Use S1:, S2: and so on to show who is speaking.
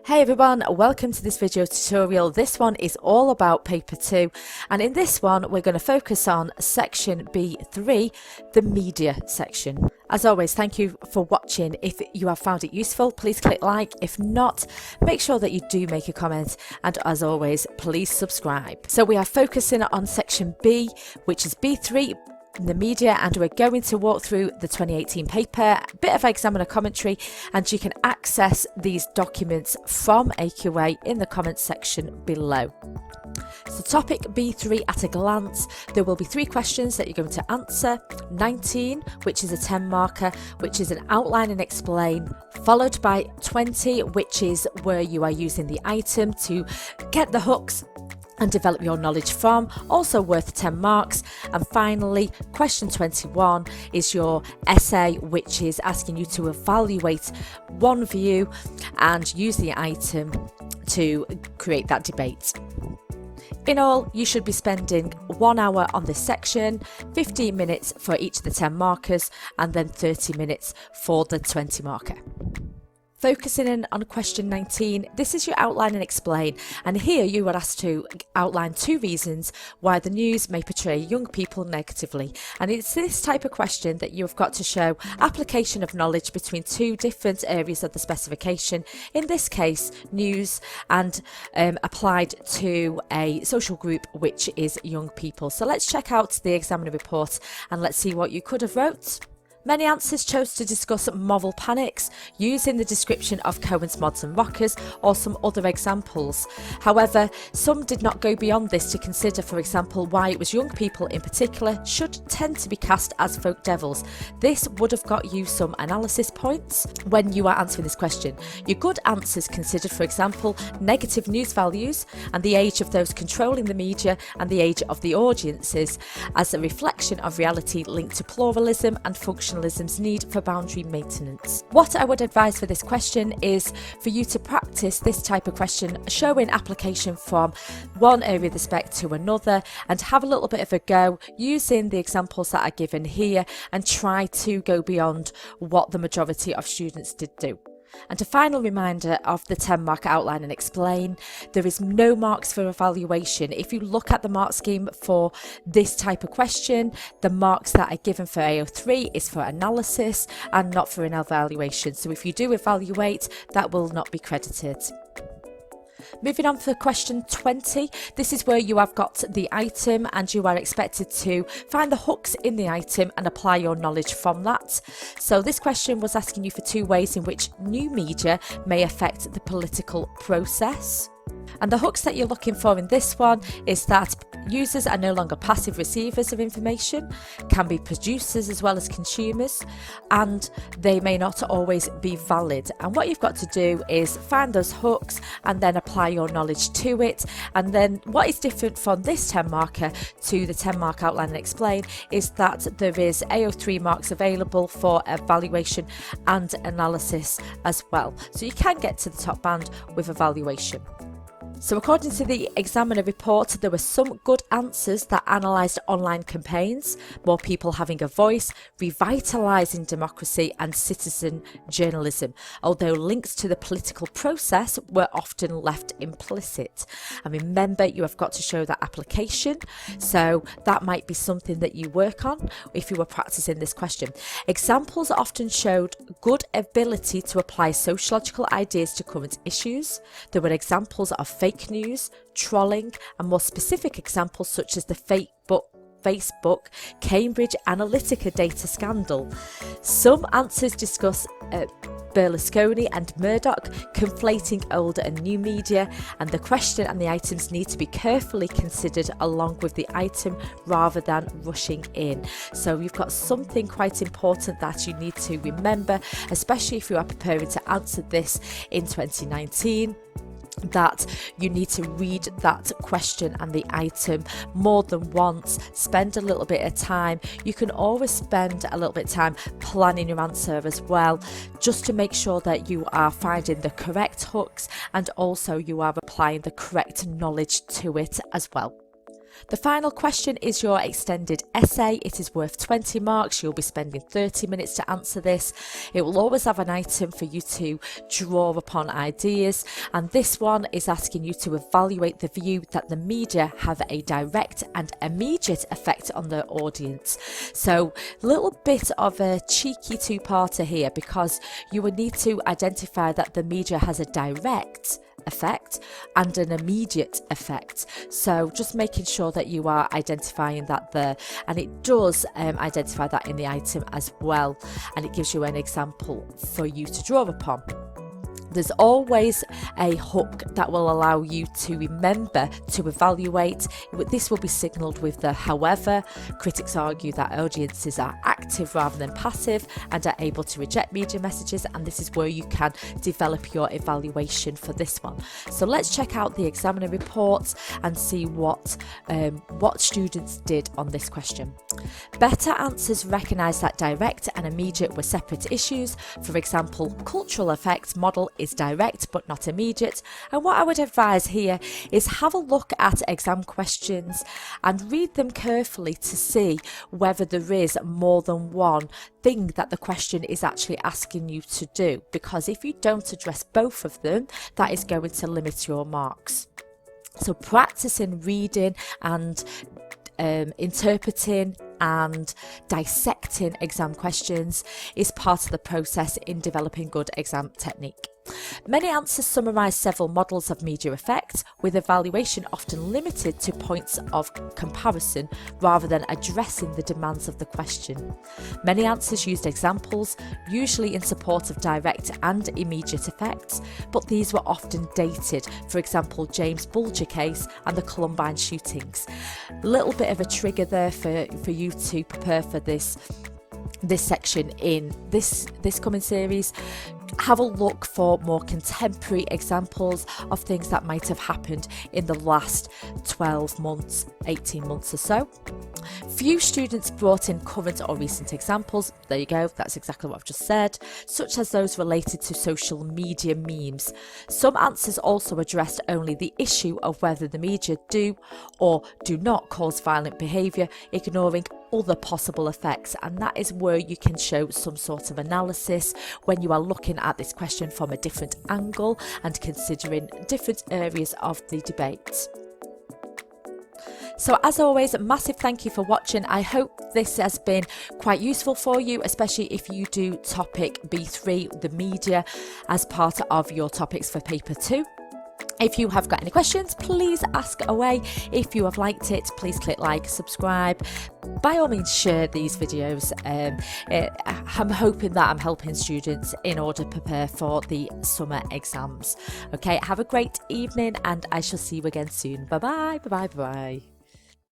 S1: Hey everyone, welcome to this video tutorial. This one is all about paper 2, and in this one we're going to focus on section B3, the media section. As always, thank you for watching. If you have found it useful, please click like. If not, make sure that you do make a comment, and as always, please subscribe. So we are focusing on section B, which is B3, the media, and we're going to walk through the 2018 paper, a bit of examiner commentary, and you can access these documents from AQA in the comments section below. So topic B3 at a glance, there will be 3 questions that you're going to answer. 19, which is a 10 marker, which is an outline and explain, followed by 20, which is where you are using the item to get the hooks and develop your knowledge from, also worth 10 marks. And finally, question 21 is your essay, which is asking you to evaluate one view and use the item to create that debate. In all, you should be spending 1 hour on this section, 15 minutes for each of the 10 markers, and then 30 minutes for the 20 marker. Focusing in on question 19, this is your outline and explain, and here you are asked to outline 2 reasons why the news may portray young people negatively. And it's this type of question that you've got to show application of knowledge between 2 different areas of the specification, in this case news, and applied to a social group which is young people. So let's check out the examiner report and let's see what you could have wrote. Many answers chose to discuss moral panics using the description of Cohen's mods and rockers or some other examples. However, some did not go beyond this to consider, for example, why it was young people in particular should tend to be cast as folk devils. This would have got you some analysis points when you are answering this question. Your good answers considered, for example, negative news values and the age of those controlling the media and the age of the audiences as a reflection of reality linked to pluralism and functionalism's need for boundary maintenance. What I would advise for this question is for you to practice this type of question, showing application from one area of the spec to another, and have a little bit of a go using the examples that are given here and try to go beyond what the majority of students did do. And a final reminder of the 10 mark outline and explain, there is no marks for evaluation. If you look at the mark scheme for this type of question, the marks that are given for AO3 is for analysis and not for an evaluation. So if you do evaluate, that will not be credited. Moving on for question 20, this is where you have got the item and you are expected to find the hooks in the item and apply your knowledge from that. So this question was asking you for 2 ways in which new media may affect the political process. And the hooks that you're looking for in this one is that users are no longer passive receivers of information, can be producers as well as consumers, and they may not always be valid. And what you've got to do is find those hooks and then apply your knowledge to it. And then what is different from this 10 marker to the 10 mark outline and explain is that there is AO3 marks available for evaluation and analysis as well. So you can get to the top band with evaluation. So according to the examiner report, there were some good answers that analysed online campaigns, more people having a voice, revitalising democracy and citizen journalism, although links to the political process were often left implicit. And remember, you have got to show that application, so that might be something that you work on if you were practising this question. Examples often showed good ability to apply sociological ideas to current issues. There were examples of fake news, trolling, and more specific examples such as the Facebook Cambridge Analytica data scandal. Some answers discuss Berlusconi and Murdoch conflating older and new media, and the question and the items need to be carefully considered along with the item rather than rushing in. So you've got something quite important that you need to remember, especially if you are preparing to answer this in 2019. That you need to read that question and the item more than once, spend a little bit of time. You can always spend a little bit of time planning your answer as well, just to make sure that you are finding the correct hooks and also you are applying the correct knowledge to it as well. The final question is your extended essay. It is worth 20 marks. You'll be spending 30 minutes to answer this. It will always have an item for you to draw upon ideas, and this one is asking you to evaluate the view that the media have a direct and immediate effect on the audience. So a little bit of a cheeky two-parter here, because you will need to identify that the media has a direct effect and an immediate effect. So just making sure that you are identifying that there, and it does identify that in the item as well, and it gives you an example for you to draw upon. There's always a hook that will allow you to remember to evaluate. This will be signalled with the however. Critics argue that audiences are active rather than passive and are able to reject media messages, and this is where you can develop your evaluation for this one. So let's check out the examiner reports and see what students did on this question. Better answers recognise that direct and immediate were separate issues. For example, cultural effects model is direct but not immediate, and what I would advise here is have a look at exam questions and read them carefully to see whether there is more than one thing that the question is actually asking you to do, because if you don't address both of them, that is going to limit your marks. So practicing reading and interpreting and dissecting exam questions is part of the process in developing good exam technique. Many answers summarise several models of media effect, with evaluation often limited to points of comparison rather than addressing the demands of the question. Many answers used examples, usually in support of direct and immediate effects, but these were often dated. For example, James Bulger case and the Columbine shootings. A little bit of a trigger there for you to prepare for this section in this coming series. Have a look for more contemporary examples of things that might have happened in the last 12 months, 18 months or so. Few students brought in current or recent examples. There you go, that's exactly what I've just said, such as those related to social media memes. Some answers also addressed only the issue of whether the media do or do not cause violent behaviour, ignoring other possible effects, and that is where you can show some sort of analysis when you are looking at this question from a different angle and considering different areas of the debate. So as always, a massive thank you for watching. I hope this has been quite useful for you, especially if you do topic B3, the media, as part of your topics for paper 2. If you have got any questions, please ask away. If you have liked it, please click like, subscribe. By all means, share these videos. I'm hoping that I'm helping students in order to prepare for the summer exams. Okay, have a great evening and I shall see you again soon. Bye bye, bye bye, bye bye.